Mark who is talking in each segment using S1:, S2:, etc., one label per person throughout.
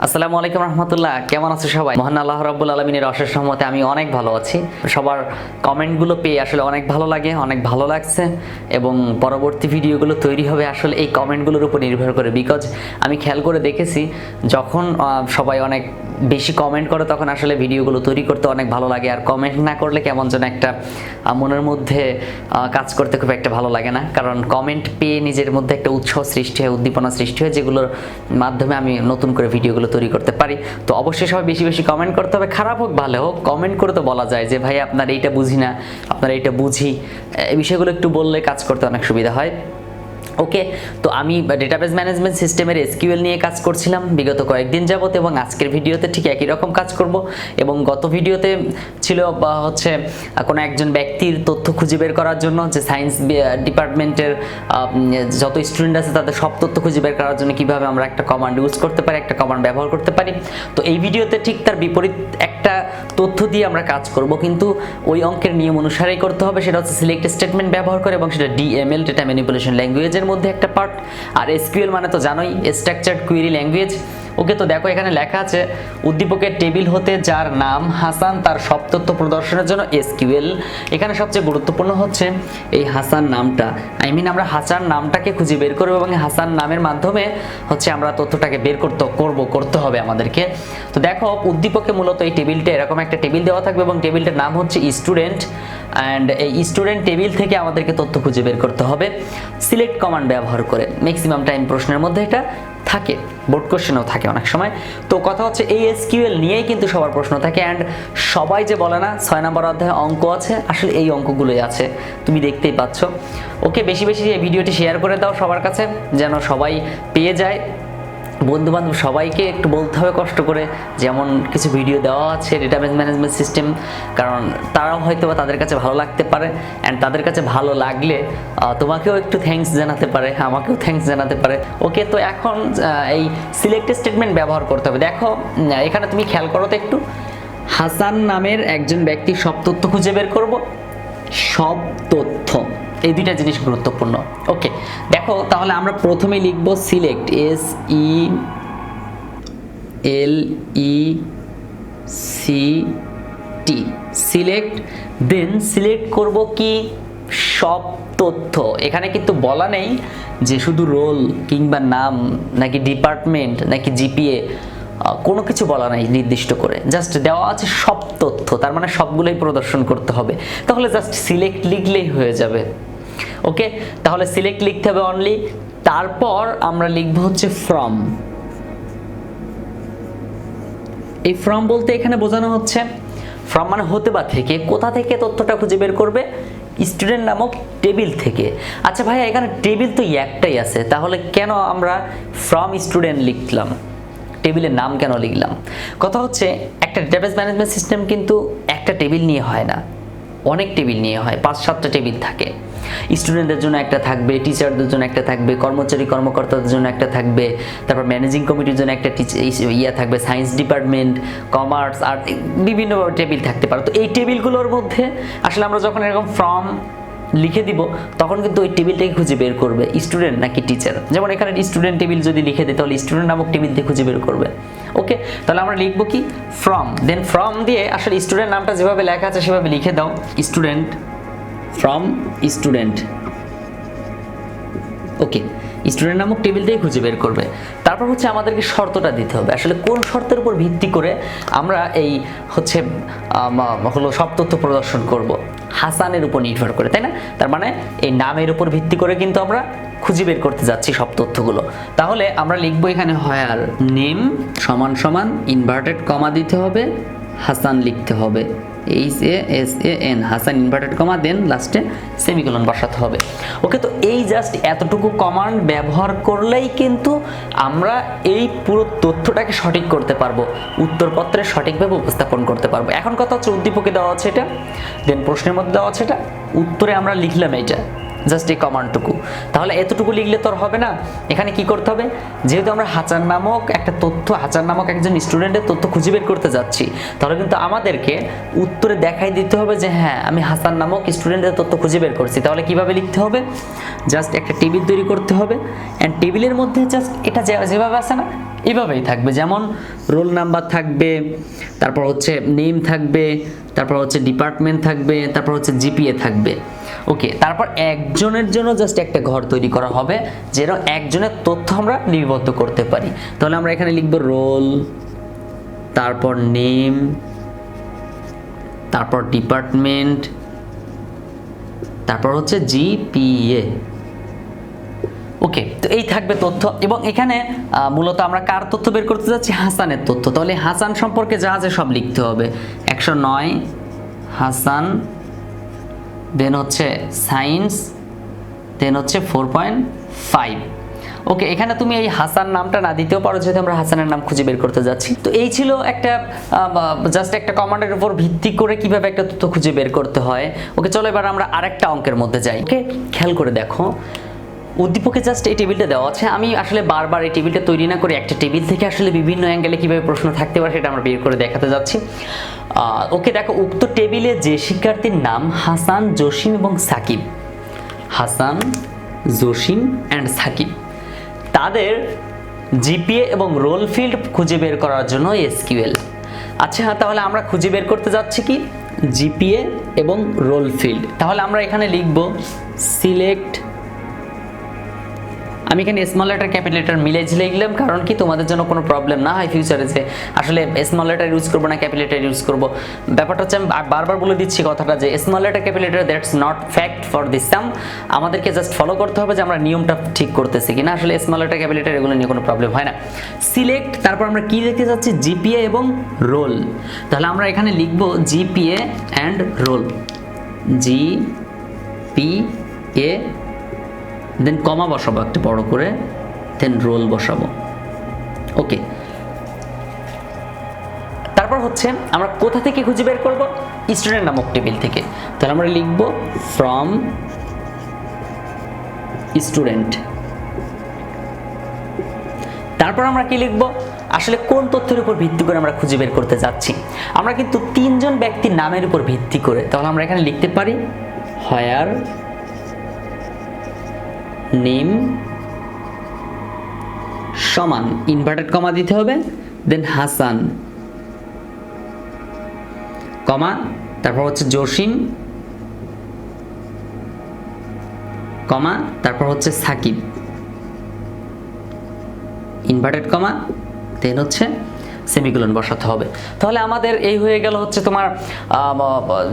S1: আসসালামু আলাইকুম রহমতুল্লাহ, কেমন আছো সবাই? মহান আল্লাহ রাব্বুল আলামিনের অশেষ রহমতে আমি অনেক ভালো আছি। সবার কমেন্টগুলো পেয়ে আসলে অনেক ভালো লাগে, অনেক ভালো লাগছে এবং পরবর্তী ভিডিওগুলো তৈরি হবে আসলে এই কমেন্টগুলোর উপর নির্ভর করে। বিকজ আমি খেয়াল করে দেখেছি যখন সবাই অনেক বেশি কমেন্ট করে তখন আসলে ভিডিওগুলো তৈরি করতে অনেক ভালো লাগে, আর কমেন্ট না করলে কেমন যেন একটা মনের মধ্যে কাজ করতে খুব একটা ভালো লাগে না। কারণ কমেন্ট পেয়ে নিজের মধ্যে একটা উৎসাহ সৃষ্টি হয়, উদ্দীপনা সৃষ্টি হয়, যেগুলোর মাধ্যমে আমি নতুন করে ভিডিওগুলো তৈরি করতে পারি। তো অবশ্যই সবাই বেশি বেশি কমেন্ট করতে হবে, খারাপ হোক ভালো হোক কমেন্ট করে তো বলা যায় যে ভাই আপনার এইটা বুঝি না, আপনার এইটা বুঝি, এই বিষয়গুলো একটু বললে কাজ করতে অনেক সুবিধা হয়। ওকে, তো আমি ডেটাবেস ম্যানেজমেন্ট সিস্টেমের এসকিউএল নিয়ে কাজ করছিলাম বিগত কয়েকদিন যাবত এবং আজকের ভিডিওতে ঠিক একই রকম কাজ করব। এবং গত ভিডিওতে ছিল হচ্ছে কোনো একজন ব্যক্তির তথ্য খুঁজে বের করার জন্য, যে সায়েন্স ডিপার্টমেন্টের যত স্টুডেন্ট আছে তাদের সব তথ্য খুঁজে বের করার জন্য কীভাবে আমরা একটা কমান্ড ইউজ করতে পারি, একটা কমান্ড ব্যবহার করতে পারি। তো এই ভিডিওতে ঠিক তার বিপরীত একটা তথ্য দিয়ে আমরা কাজ করব, কিন্তু ওই অঙ্কের নিয়ম অনুসারেই করতে হবে। সেটা হচ্ছে সিলেক্ট স্টেটমেন্ট ব্যবহার করে এবং সেটা ডিএমএল, ডেটা ম্যানিপুলেশন ল্যাঙ্গুয়েজের মধ্যে একটা পার্ট। আর এসকিউএল মানে তো জানোই, স্ট্রাকচার্ড কুয়েরি ল্যাঙ্গুয়েজ। ওকে, তো দেখো এখানে লেখা আছে উদ্দীপকের টেবিল হতে যার নাম হাসান তার সব তথ্য প্রদর্শনের জন্য এসকিউএল। এখানে সবচেয়ে গুরুত্বপূর্ণ হচ্ছে এই হাসান নামটা, আমরা হাসান নামটাকে খুঁজে বের করব এবং হাসান নামের মাধ্যমে হচ্ছে আমরা তথ্যটাকে বের করতে হবে আমাদেরকে। তো দেখো উদ্দীপকে মূলত এই টেবিলটা এরকম একটা টেবিল দেওয়া থাকবে এবং টেবিলটার নাম হচ্ছে স্টুডেন্ট, অ্যান্ড এই স্টুডেন্ট টেবিল থেকে আমাদেরকে তথ্য খুঁজে বের করতে হবে সিলেক্ট কমান্ড ব্যবহার করে। ম্যাক্সিমাম টাইম প্রশ্নের মধ্যে এটা থাকে, বোর্ড কোশ্চেনও থাকে অনেক সময়। তো কথা হচ্ছে এই এসকিউএল নিয়েই কিন্তু সবার প্রশ্ন থাকে, অ্যান্ড সবাই যে বলে না 6 নম্বর অধ্যায়ে অঙ্ক আছে, আসলে এই অঙ্কগুলোই আছে, তুমি দেখতেই পাচ্ছ। ওকে, বেশি বেশি এই ভিডিওটি শেয়ার করে দাও সবার কাছে যেন সবাই পেয়ে যায়। বন্ধু বান্ধব সবাইকে একটু বলতে হবে কষ্ট করে, যেমন কিছু ভিডিও দেওয়া আছে ডেটাবেস ম্যানেজমেন্ট সিস্টেম, কারণ তারাও হয়তো বা তাদের কাছে ভালো লাগতে পারে, অ্যান্ড তাদের কাছে ভালো লাগলে তোমাকেও একটু থ্যাঙ্কস জানাতে পারে, আমাকেও থ্যাঙ্কস জানাতে পারে। ওকে, তো এখন এই সিলেক্ট স্টেটমেন্ট ব্যবহার করতে হবে। দেখো এখানে তুমি খেয়াল করো তো একটু, হাসান নামের একজন ব্যক্তির সব তথ্য খুঁজে বের করব, সব তথ্য, এই দুইটা জিনিস গুরুত্বপূর্ণ। ওকে, দেখো তাহলে আমরা প্রথমেই লিখব select, SELECT, select, then select করব কি সব তথ্য। এখানে কিন্তু বলা নেই যে শুধু রোল কিংবা নাম নাকি ডিপার্টমেন্ট নাকি জিপিএ, কোনো কিছু বলা নাই নির্দিষ্ট করে, জাস্ট দেওয়া আছে সব তথ্য, তার মানে সবগুলোই প্রদর্শন করতে হবে। তাহলে জাস্ট সিলেক্ট লিখলেই হয়ে যাবে। ওকে, তাহলে সিলেক্ট লিখতে হবে অনলি। তারপর আমরা লিখব হচ্ছে ফ্রম। এই ফ্রম বলতে এখানে বোঝানো হচ্ছে, ফ্রম মানে হতে বা থেকে, কোথা থেকে তথ্যটা খুঁজে বের করবে, স্টুডেন্ট নামক টেবিল থেকে। আচ্ছা ভাইয়া এখানে টেবিল তো একটাই আছে, তাহলে কেন আমরা ফ্রম স্টুডেন্ট লিখলাম, টেবিলের নাম কেন লিখলাম? কথা হচ্ছে একটা ডেটাবেস ম্যানেজমেন্ট সিস্টেম কিন্তু একটা টেবিল নিয়ে হয় না, অনেক টেবিল নিয়ে হয়, 5-7টা টেবিল থাকে। স্টুডেন্টদের জন্য একটা থাকবে, টিচারদের জন্য একটা থাকবে, কর্মচারী কর্মকর্তাদের জন্য একটা থাকবে, তারপর ম্যানেজিং কমিটির জন্য একটা থাকবে, সায়েন্স ডিপার্টমেন্ট, কমার্স, আর্ট, বিভিন্ন টেবিল থাকতে পারে। তো এই টেবিলগুলোর মধ্যে আসলে আমরা যখন এরকম ফ্রম লিখে দিব তখন কিন্তু ওই টেবিলটাকে খুঁজে বের করবে স্টুডেন্ট নাকি টিচার। যেমন এখানে স্টুডেন্ট টেবিল যদি লিখে দিই তাহলে স্টুডেন্ট নামক টেবিল দিয়ে খুঁজে বের করবে। ওকে, তাহলে আমরা লিখবো কি ফ্রম, দেন ফ্রম দিয়ে আসলে স্টুডেন্ট নামটা যেভাবে লেখা আছে সেভাবে লিখে দাও, student from student. Okay, student নামক টেবিল দিয়ে খুঁজে বের করবে। তারপর হচ্ছে আমাদেরকে শর্তটা দিতে হবে, আসলে কোন শর্তের উপর ভিত্তি করে আমরা এই হচ্ছে সব তথ্য প্রদর্শন করব, হাসানের উপর নির্ভর করে, তাই না? তার মানে এই নামের উপর ভিত্তি করে কিন্তু আমরা খুঁজে বের করতে যাচ্ছি সব তথ্যগুলো। তাহলে আমরা লিখবো এখানে হোয়ার নেম সমান সমান ইনভার্টেড কমা দিতে হবে, হাসান লিখতে হবে, HASAN, হাসান ইনভার্টেড কমা, দেন লাস্টে সেমিকোলন বসাতে হবে। ওকে, তো এই জাস্ট এতটুকু কমান্ড ব্যবহার করলেই কিন্তু আমরা এই পুরো তথ্যটাকে সঠিক করতে পারবো, উত্তরপত্রে সঠিকভাবে উপস্থাপন করতে পারবো। এখন কথা হচ্ছে উদ্দীপকে দেওয়া আছে এটা, দেন প্রশ্নের মধ্যে দেওয়া আছে এটা, উত্তরে আমরা লিখলাম এটা, জাস্ট এই কমান্ডটুকু। তাহলে এতটুকু লিখলে তো আর হবে না, এখানে কি করতে হবে, যেহেতু আমরা হাসান নামক একটা তথ্য, হাসান নামক একজন স্টুডেন্টের তথ্য খুঁজে বের করতে যাচ্ছি, তাহলে কিন্তু আমাদেরকে উত্তরে দেখাই দিতে হবে যে হ্যাঁ আমি হাসান নামক স্টুডেন্টের তথ্য খুঁজে বের করছি। তাহলে কিভাবে লিখতে হবে, জাস্ট একটা টেবিল তৈরি করতে হবে, অ্যান্ড টেবিলের মধ্যে জাস্ট এটা যেভাবে আছে না এভাবেই থাকবে, যেমন রোল নাম্বার থাকবে, তারপর হচ্ছে নেম থাকবে, তারপর হচ্ছে ডিপার্টমেন্ট থাকবে, তারপর হচ্ছে জিপিএ থাকবে। ওকে, তারপর একজনের জন্য জাস্ট একটা ঘর তৈরি করা হবে যেন একজনের তথ্য আমরা লিপিবদ্ধ করতে পারি। তাহলে আমরা এখানে লিখব রোল, তারপর নেম, তারপর ডিপার্টমেন্ট, তারপর হচ্ছে জিপিএ। ওকে, তো এই থাকবে তথ্য, এবং এখানে মূলত আমরা কার তথ্য বের করতে যাচ্ছি, হাসানের তথ্য। তাহলে হাসান সম্পর্কে যা আছে সব লিখতে হবে, 109 হাসান, দেন হচ্ছে সায়েন্স, দেন হচ্ছে 4.5। ওকে, এখানে তুমি এই হাসান নামটা না দিতেও পারো, যেহেতু আমরা হাসানের নাম খুঁজে বের করতে যাচ্ছি। তো এই ছিল একটা জাস্ট একটা কমান্ডের উপর ভিত্তি করে কিভাবে একটা তথ্য খুঁজে বের করতে হয়। ওকে, চলো এবার আমরা আরেকটা অঙ্কের মধ্যে যাই। ওকে, খেয়াল করে দেখো, উদ্দীপকে জাস্ট এই টেবিলটা দেওয়া আছে। আমি আসলে বারবার এই টেবিলটা তৈরি না করে একটা টেবিল থেকে আসলে বিভিন্ন অ্যাঙ্গেলে কীভাবে প্রশ্ন থাকতে পারে সেটা আমরা বের করে দেখাতে যাচ্ছি। ওকে, দেখো, উক্ত টেবিলে যে শিক্ষার্থীর নাম হাসান, জসিম এবং সাকিব, হাসান, জসিম অ্যান্ড সাকিব, তাদের জিপিএ এবং রোল ফিল্ড খুঁজে বের করার জন্য এসকিউএল। আচ্ছা, তাহলে আমরা খুঁজে বের করতে যাচ্ছি কি, জিপিএ এবং রোল ফিল্ড। তাহলে আমরা এখানে লিখব সিলেক্ট, আমি এখানে স্মল লেটার ক্যাপিটাল লেটার মিলে লিখলাম, কারণ কি তোমাদের জন্য কোনো প্রবলেম না হয় ফিউচারে যে আসলে স্মল লেটার ইউজ করবো না ক্যাপিটাল লেটার ইউজ করবো। ব্যাপারটা হচ্ছে আমি বারবার বলে দিচ্ছি কথাটা যে small letter capital letter that's not fact for this sum. আমাদেরকে জাস্ট ফলো করতে হবে যে আমরা নিয়মটা ঠিক করতেছি কিনা। আসলে স্মল লেটার ক্যাপিটাল লেটার এগুলো নিয়ে কোনো প্রবলেম হয় না। সিলেক্ট, তারপর আমরা কি লিখতে যাচ্ছি, জিপিএ এবং রোল। তাহলে আমরা এখানে লিখব জিপিএ অ্যান্ড রোল, জিপিএ, দেন কমা বসাবো একটা বড় করে, দেন রোল বসাবো। ওকে, তারপর হচ্ছে আমরা কোথা থেকে খুঁজে বের করব, স্টুডেন্ট নামক টেবিল থেকে। তাহলে আমরা লিখব ফ্রম স্টুডেন্ট। তারপর আমরা কি লিখব, আসলে কোন তথ্যের উপর ভিত্তি করে আমরা খুঁজে বের করতে যাচ্ছি। আমরা কিন্তু 3 জন ব্যক্তির নামের উপর ভিত্তি করে, তাহলে আমরা এখানে লিখতে পারি হোয়ার নেম সমান ইনভার্টেড কমা দিতে হবে, দেন হাসান কমা, তারপর হচ্ছে জসিম কমা, তারপর হচ্ছে সাকিব ইনভার্টেড কমা, দেন হচ্ছে সেমিকোলন বসাতে হবে। তাহলে আমাদের এই হয়ে গেল হচ্ছে তোমার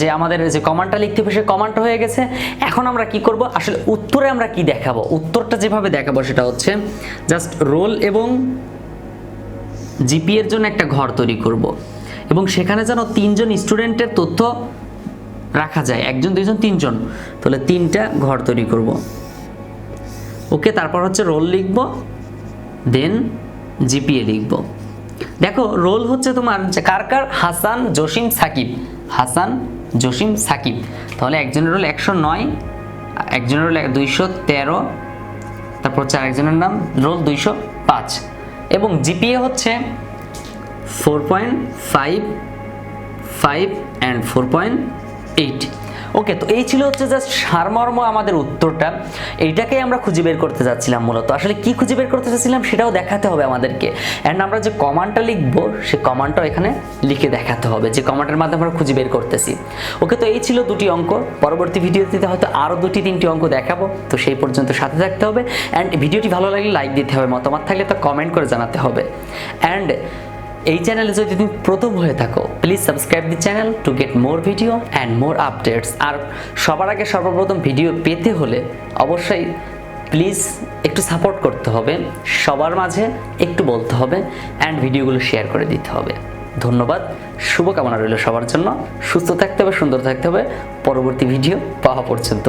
S1: যে আমাদের যে কমান্ডটা লিখতে হবে সে কমান্ডটা হয়ে গেছে। এখন আমরা কি করব, আসলে উত্তরে আমরা কি দেখাবো, উত্তরটা যেভাবে দেখাবো সেটা হচ্ছে জাস্ট রোল এবং জিপি এর জন্য একটা ঘর তৈরি করব, এবং সেখানে যেন 3 জন স্টুডেন্টের তথ্য রাখা যায়, 1 জন 2 জন 3 জন, তাহলে 3টা ঘর তৈরি করব। ওকে, তারপর হচ্ছে রোল লিখব, দেন জিপিএ লিখব। দেখো, রোল হচ্ছে তোমার কার কার, হাসান, জসিম, সাকিব, হাসান, জসিম, সাকিব। তাহলে একজনের রোল 109, একজনের রোল 213, তারপর হচ্ছে আরেকজনের নাম রোল 205, এবং জিপিএ হচ্ছে 4.5, 5 অ্যান্ড 4.8। ওকে, তো এই ছিল হচ্ছে জাস্ট সারমর্ম আমাদের উত্তরটা। এইটাকেই আমরা খুঁজে বের করতে যাচ্ছিলাম মূলত। আসলে কি খুঁজে বের করতে চাচ্ছিলাম সেটাও দেখাতে হবে আমাদেরকে, অ্যান্ড আমরা যে কমান্ডটা লিখবো সেই কমান্ডটাও এখানে লিখে দেখাতে হবে, যে কমান্ডের মাধ্যমে আমরা খুঁজে বের করতেছি। ওকে, তো এই ছিল 2টি অঙ্ক। পরবর্তী ভিডিওতে হয়তো আরও 2টি 3টি অঙ্ক দেখাবো, তো সেই পর্যন্ত সাথে থাকতে হবে। অ্যান্ড ভিডিওটি ভালো লাগলে লাইক দিতে হবে, মতামত থাকলে তো কমেন্ট করে জানাতে হবে। অ্যান্ড এই চ্যানেলে যদি তুমি প্রথম হয়ে থাকো, please subscribe the channel to get more video and more updates. আর সবার আগে সর্বপ্রথম ভিডিও পেতে হলে অবশ্যই প্লিজ একটু সাপোর্ট করতে হবে, সবার মাঝে একটু বলতে হবে, অ্যান্ড ভিডিওগুলো শেয়ার করে দিতে হবে। ধন্যবাদ, শুভকামনা রইল সবার জন্য। সুস্থ থাকতে হবে, সুন্দর থাকতে হবে। পরবর্তী ভিডিও পাওয়া পর্যন্ত।